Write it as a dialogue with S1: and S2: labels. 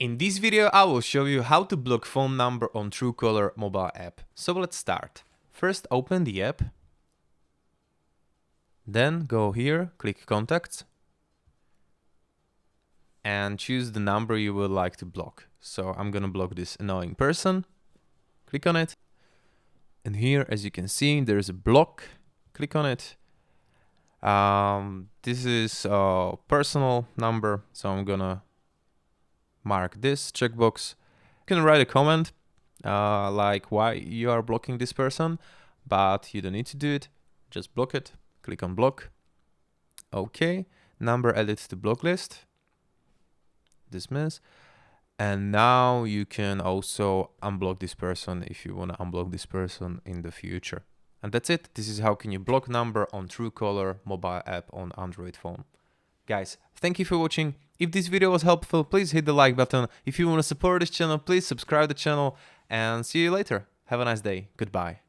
S1: In this video, I will show you how to block phone number on TrueCaller mobile app. So let's start. First, open the app. Then go here, click Contacts, and choose the number you would like to block. So I'm gonna block this annoying person. Click on it. And here, as you can see, there's a block. Click on it. This is a personal number, so I'm gonna mark this checkbox. You can write a comment like why you are blocking this person, but you don't need to do it. Just block it. Click on block. Okay, number added to the block list. Dismiss. And now you can also unblock this person if you want to unblock this person in the future. And that's it. This is how can you block number on TrueCaller mobile app on Android phone. Guys, thank you for watching. If this video was helpful, please hit the like button. If you want to support this channel, please subscribe the channel and see you later. Have a nice day. Goodbye.